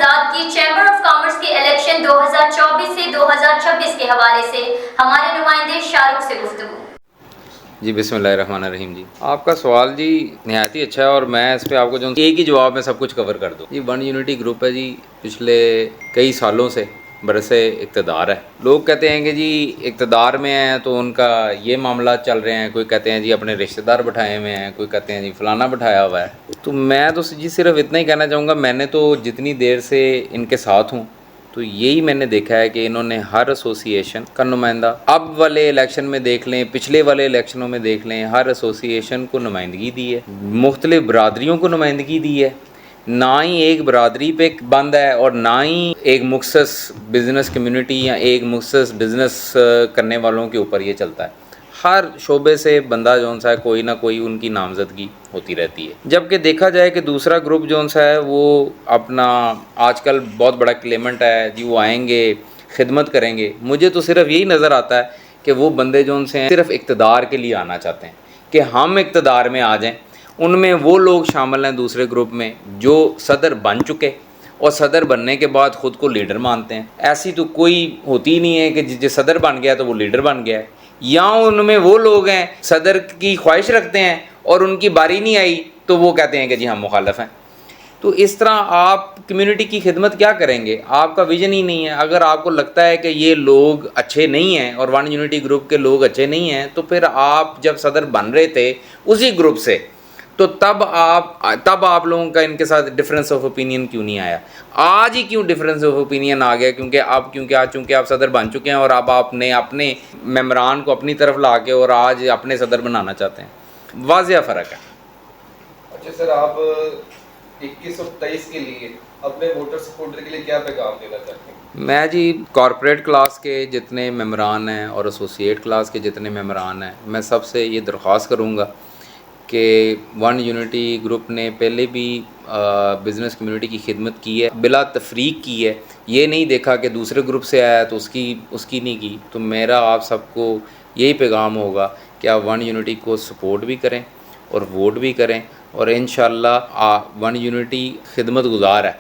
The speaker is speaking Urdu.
نامزاد کی چیمبر آف کامرس کے الیکشن 2024 سے 2026 کے حوالے سے ہمارے نمائندے شاہ رخ سے گفتگو۔ جی بسم اللہ الرحمن الرحیم۔ جی آپ کا سوال جی نہایت ہی اچھا ہے، اور میں اس پہ آپ کو جو ایک ہی جواب میں سب کچھ کور کر دوں۔ جی ون یونٹی گروپ ہے جی، پچھلے کئی سالوں سے برسِ اقتدار ہے۔ لوگ کہتے ہیں کہ جی اقتدار میں ہیں تو ان کا یہ معاملات چل رہے ہیں، کوئی کہتے ہیں جی اپنے رشتہ دار بٹھائے ہوئے ہیں، کوئی کہتے ہیں جی فلانا بٹھایا ہوا ہے۔ تو میں تو جی صرف اتنا ہی کہنا چاہوں گا، میں نے تو جتنی دیر سے ان کے ساتھ ہوں تو یہی میں نے دیکھا ہے کہ انہوں نے ہر ایسوسی ایشن کا نمائندہ، اب والے الیکشن میں دیکھ لیں، پچھلے والے الیکشنوں میں دیکھ لیں، ہر ایسوسی ایشن کو نمائندگی دی ہے، مختلف برادریوں کو نمائندگی دی ہے۔ نہ ہی ایک برادری پہ بند ہے اور نہ ہی ایک مخصوص بزنس کمیونٹی یا ایک مخصوص بزنس کرنے والوں کے اوپر یہ چلتا ہے۔ ہر شعبے سے بندہ جون سا ہے کوئی نہ کوئی ان کی نامزدگی ہوتی رہتی ہے۔ جبکہ دیکھا جائے کہ دوسرا گروپ جون سا ہے وہ اپنا آج کل بہت بڑا کلیمنٹ ہے جی، وہ آئیں گے خدمت کریں گے۔ مجھے تو صرف یہی نظر آتا ہے کہ وہ بندے جون سے ہیں صرف اقتدار کے لیے آنا چاہتے ہیں کہ ہم اقتدار میں آ جائیں۔ ان میں وہ لوگ شامل ہیں دوسرے گروپ میں جو صدر بن چکے اور صدر بننے کے بعد خود کو لیڈر مانتے ہیں۔ ایسی تو کوئی ہوتی نہیں ہے کہ جو صدر بن گیا تو وہ لیڈر بن گیا ہے، یا ان میں وہ لوگ ہیں صدر کی خواہش رکھتے ہیں اور ان کی باری نہیں آئی تو وہ کہتے ہیں کہ جی ہم مخالف ہیں۔ تو اس طرح آپ کمیونٹی کی خدمت کیا کریں گے؟ آپ کا ویژن ہی نہیں ہے۔ اگر آپ کو لگتا ہے کہ یہ لوگ اچھے نہیں ہیں اور ون یونٹی گروپ کے لوگ اچھے نہیں ہیں تو پھر آپ جب صدر بن رہے تھے اسی گروپ سے تو تب آپ لوگوں کا ان کے ساتھ ڈفرینس آف اوپینین کیوں نہیں آیا؟ آج ہی کیوں ڈفرینس آف اوپینین آ گیا؟ کیونکہ آج چونکہ آپ صدر بن چکے ہیں اور اب آپ نے اپنے ممبران کو اپنی طرف لا کے اور آج اپنے صدر بنانا چاہتے ہیں۔ واضح فرق ہے۔ اچھا سر، آپ 21 اور 23 کے لیے اپنے ووٹر سپورٹر کے لیے کیا پیغام دینا چاہتے ہیں؟ میں جی کارپوریٹ کلاس کے جتنے ممبران ہیں اور ایسوسیٹ کلاس کے جتنے ممبران ہیں، میں سب سے یہ درخواست کروں گا کہ ون یونٹی گروپ نے پہلے بھی بزنس کمیونٹی کی خدمت کی ہے، بلا تفریق کی ہے۔ یہ نہیں دیکھا کہ دوسرے گروپ سے آیا تو اس کی نہیں کی۔ تو میرا آپ سب کو یہی پیغام ہوگا کہ آپ ون یونٹی کو سپورٹ بھی کریں اور ووٹ بھی کریں، اور انشاءاللہ ون یونٹی خدمت گزار ہے۔